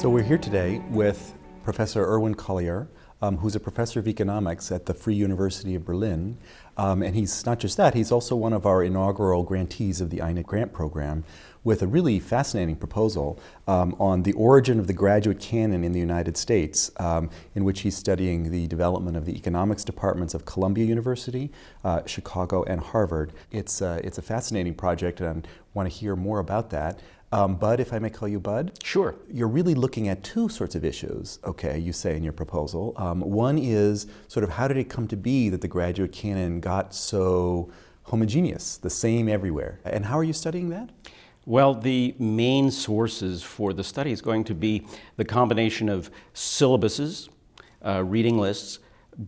So we're here today with Professor Irwin Collier, who's a professor of economics at the Free University of Berlin. And he's not just that, he's also one of our inaugural grantees of the INET grant program with a really fascinating proposal on the origin of the graduate canon in the United States, in which he's studying the development of the economics departments of Columbia University, Chicago, and Harvard. It's a fascinating project, and I want to hear more about that. Bud, if I may call you Bud? Sure. You're really looking at two sorts of issues, okay, you say in your proposal. One is sort of how did it come to be that the graduate canon got so homogeneous, the same everywhere? And how are you studying that? Well, the main sources for the study is going to be the combination of syllabuses, reading lists,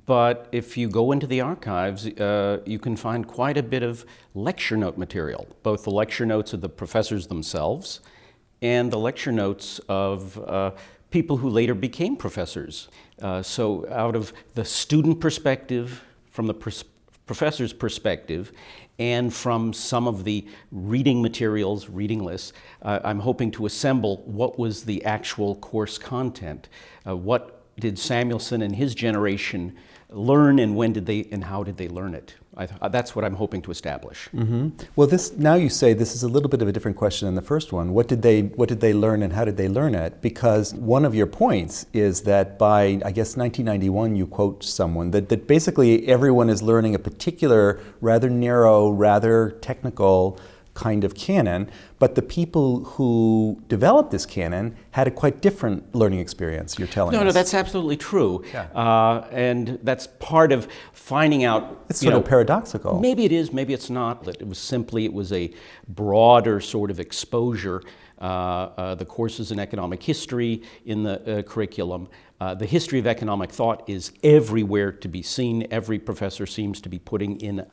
but if you go into the archives, you can find quite a bit of lecture note material, both the lecture notes of the professors themselves and the lecture notes of people who later became professors. So out of the student perspective, from the professor's perspective, and from some of the reading materials, reading lists, I'm hoping to assemble what was the actual course content. What did Samuelson and his generation learn, and when did they, and how did they learn it? That's what I'm hoping to establish. Mm-hmm. Well, now you say this is a little bit of a different question than the first one. What did they learn, and how did they learn it? Because one of your points is that by, I guess, 1991, you quote someone that basically everyone is learning a particular, rather narrow, rather technical kind of canon, but the people who developed this canon had a quite different learning experience, you're telling us. No, that's absolutely true. Yeah. And that's part of finding out. It's sort of paradoxical. Maybe it is, maybe it's not. It was a broader sort of exposure. The courses in economic history in the curriculum. The history of economic thought is everywhere to be seen. Every professor seems to be putting in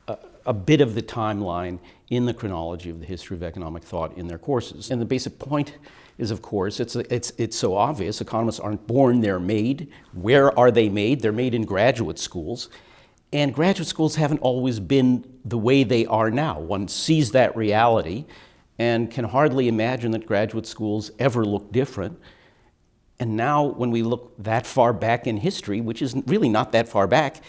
a bit of the timeline in the chronology of the history of economic thought in their courses. And the basic point is, of course, it's so obvious. Economists aren't born, they're made. Where are they made? They're made in graduate schools. And graduate schools haven't always been the way they are now. One sees that reality and can hardly imagine that graduate schools ever look different. And now when we look that far back in history, which is really not that far back,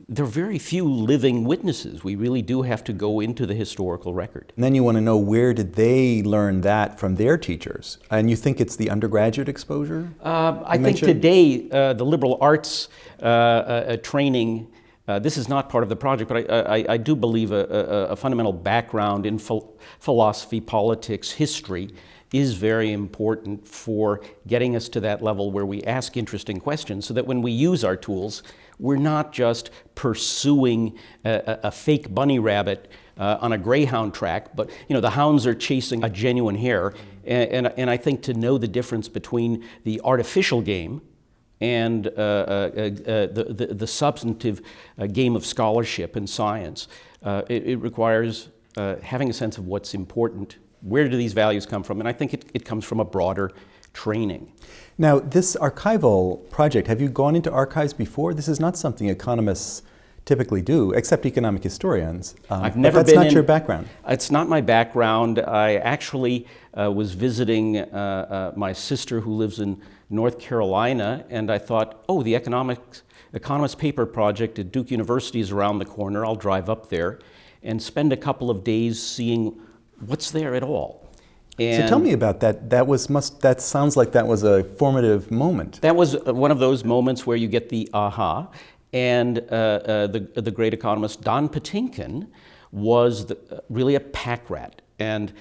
there are very few living witnesses. We really do have to go into the historical record. And then you want to know, where did they learn that from their teachers? And you think it's the undergraduate exposure? I think today the liberal arts training, this is not part of the project, but I do believe a fundamental background in philosophy, politics, history is very important for getting us to that level where we ask interesting questions, so that when we use our tools, we're not just pursuing a fake bunny rabbit on a greyhound track, but the hounds are chasing a genuine hare. And I think to know the difference between the artificial game and the substantive game of scholarship and science, it requires having a sense of what's important. Where do these values come from? And I think it comes from a broader training. Now, this archival project, have you gone into archives before? This is not something economists typically do, except economic historians. I've never but that's been not your background. It's not my background. I actually was visiting my sister who lives in North Carolina, and I thought, oh, the Economist paper project at Duke University is around the corner. I'll drive up there and spend a couple of days seeing what's there at all. And so tell me about that. That sounds like that was a formative moment. That was one of those moments where you get the aha. And the great economist Don Patinkin was really a pack rat. And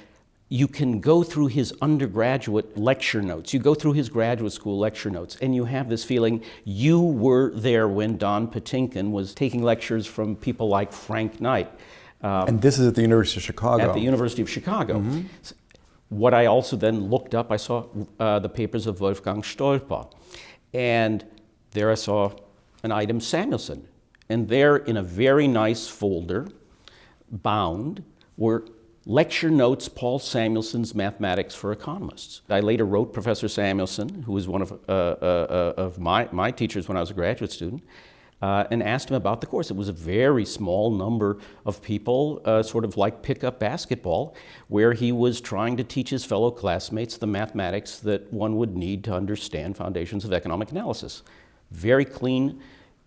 you can go through his undergraduate lecture notes, you go through his graduate school lecture notes, and you have this feeling you were there when Don Patinkin was taking lectures from people like Frank Knight. And this is at the University of Chicago. At the University of Chicago. Mm-hmm. What I also then looked up, I saw the papers of Wolfgang Stolper. And there I saw an item Samuelson. And there, in a very nice folder, bound, were lecture notes, Paul Samuelson's Mathematics for Economists. I later wrote Professor Samuelson, who was one of my teachers when I was a graduate student, and asked him about the course. It was a very small number of people, sort of like pickup basketball, where he was trying to teach his fellow classmates the mathematics that one would need to understand foundations of economic analysis. Very clean,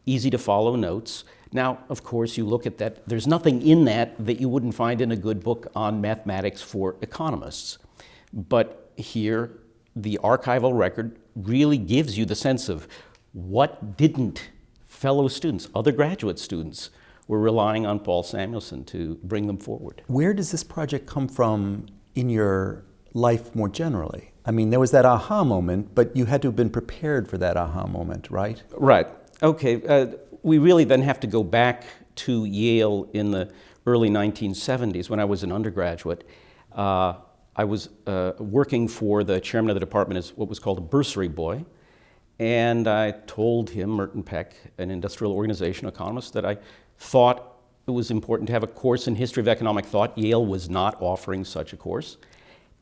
easy to follow notes. Now, of course, you look at that, there's nothing in that that you wouldn't find in a good book on mathematics for economists. But here, the archival record really gives you the sense of what didn't fellow students, other graduate students, were relying on Paul Samuelson to bring them forward. Where does this project come from in your life more generally? I mean, there was that aha moment, but you had to have been prepared for that aha moment, right? Right. Okay. We really then have to go back to Yale in the early 1970s when I was an undergraduate. I was working for the chairman of the department as what was called a bursary boy. And I told him, Merton Peck, an industrial organization economist, that I thought it was important to have a course in history of economic thought. Yale was not offering such a course.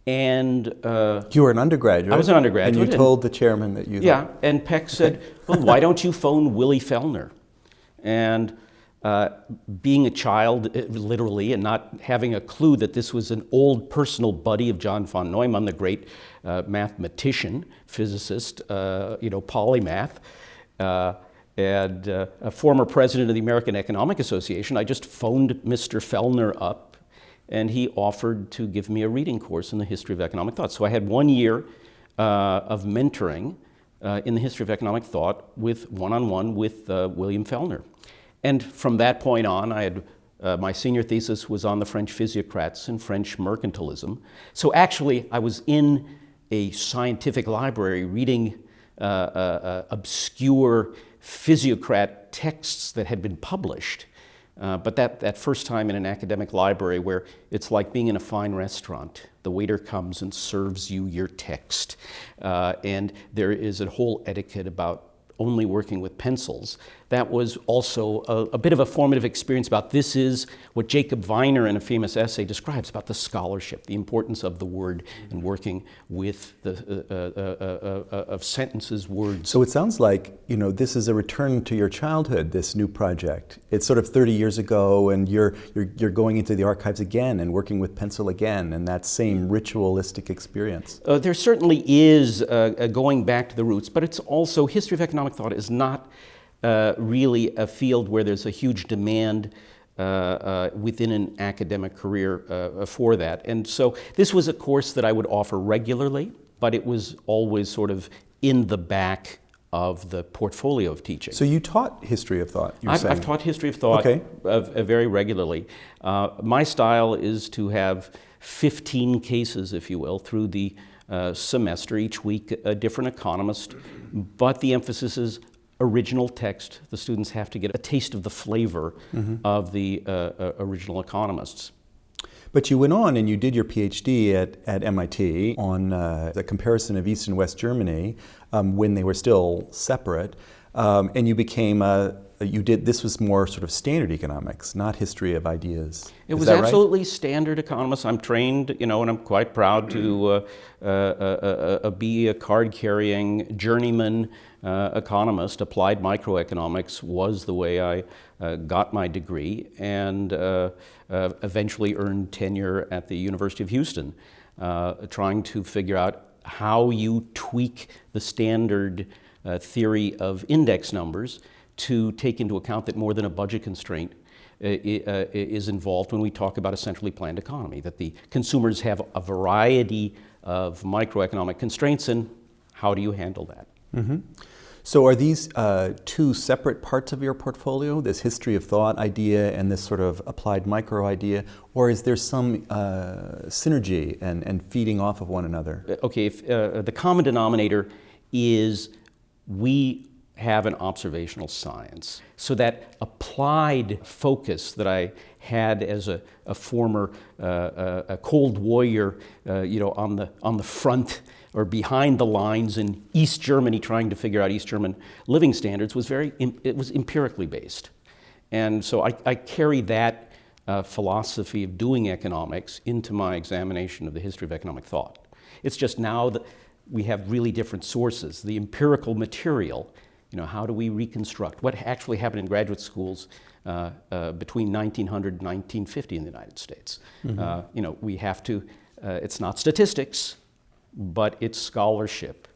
And you were an undergraduate. I was an undergraduate. And you told the chairman that you... Yeah, and Peck said, well, why don't you phone Willie Fellner? And being a child, literally, and not having a clue that this was an old personal buddy of John von Neumann, the great mathematician, physicist, polymath, and a former president of the American Economic Association, I just phoned Mr. Fellner up, and he offered to give me a reading course in the history of economic thought. So I had 1 year of mentoring in the history of economic thought with one-on-one with William Fellner. And from that point on, I had my senior thesis was on the French physiocrats and French mercantilism. So actually, I was in a scientific library reading obscure physiocrat texts that had been published. But that first time in an academic library where it's like being in a fine restaurant. The waiter comes and serves you your text. And there is a whole etiquette about only working with pencils. That was also a bit of a formative experience about this is what Jacob Viner in a famous essay describes about the scholarship, the importance of the word and working with of sentences, words. So it sounds like, this is a return to your childhood, this new project. It's sort of 30 years ago and you're going into the archives again and working with pencil again and that same ritualistic experience. There certainly is going back to the roots, but it's also history of economic thought is not really a field where there's a huge demand within an academic career for that. And so this was a course that I would offer regularly, but it was always sort of in the back of the portfolio of teaching. So you taught history of thought, you're saying? I've taught history of thought very regularly. My style is to have 15 cases, if you will, through the semester, each week a different economist, but the emphasis is original text. The students have to get a taste of the flavor of the original economists. But you went on and you did your PhD at MIT on the comparison of East and West Germany when they were still separate, and you became this was more sort of standard economics, not history of ideas. It was absolutely standard economics. I'm trained, and I'm quite proud to be a card-carrying journeyman economist. Applied microeconomics was the way I got my degree, and eventually earned tenure at the University of Houston, trying to figure out how you tweak the standard theory of index numbers to take into account that more than a budget constraint is involved when we talk about a centrally planned economy, that the consumers have a variety of microeconomic constraints, and how do you handle that? So are these two separate parts of your portfolio, this history of thought idea and this sort of applied micro idea, or is there some synergy and feeding off of one another? Okay, the common denominator is we have an observational science. So that applied focus that I had as a former a cold warrior, on the front or behind the lines in East Germany trying to figure out East German living standards was it was empirically based. And so I carry that philosophy of doing economics into my examination of the history of economic thought. It's just now that we have really different sources. The empirical material how do we reconstruct what actually happened in graduate schools between 1900 and 1950 in the United States? We have to, it's not statistics, but it's scholarship,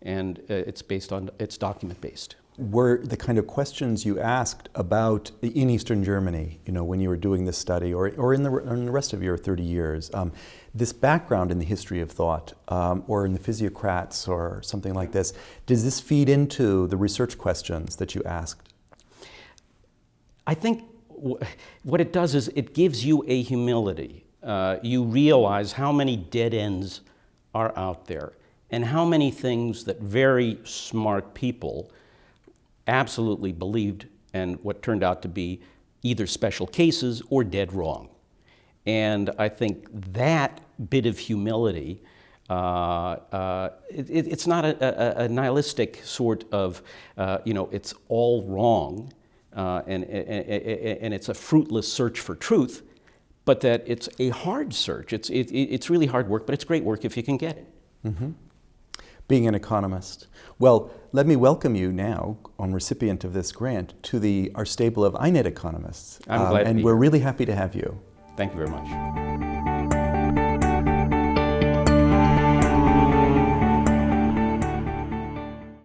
and it's document-based. Were the kind of questions you asked about in Eastern Germany, when you were doing this study, or in the rest of your 30 years, this background in the history of thought, or in the physiocrats, or something like this, does this feed into the research questions that you asked? I think what it does is it gives you a humility. You realize how many dead ends are out there, and how many things that very smart people absolutely believed, and what turned out to be either special cases or dead wrong. And I think that bit of humility, it's not a nihilistic sort of, it's all wrong, and it's a fruitless search for truth, but that it's a hard search. It's really hard work, but it's great work if you can get it. Mm-hmm. Being an economist. Well, let me welcome you now, on recipient of this grant, to our stable of INET economists. I'm glad to be and we're really happy to have you. Thank you very much.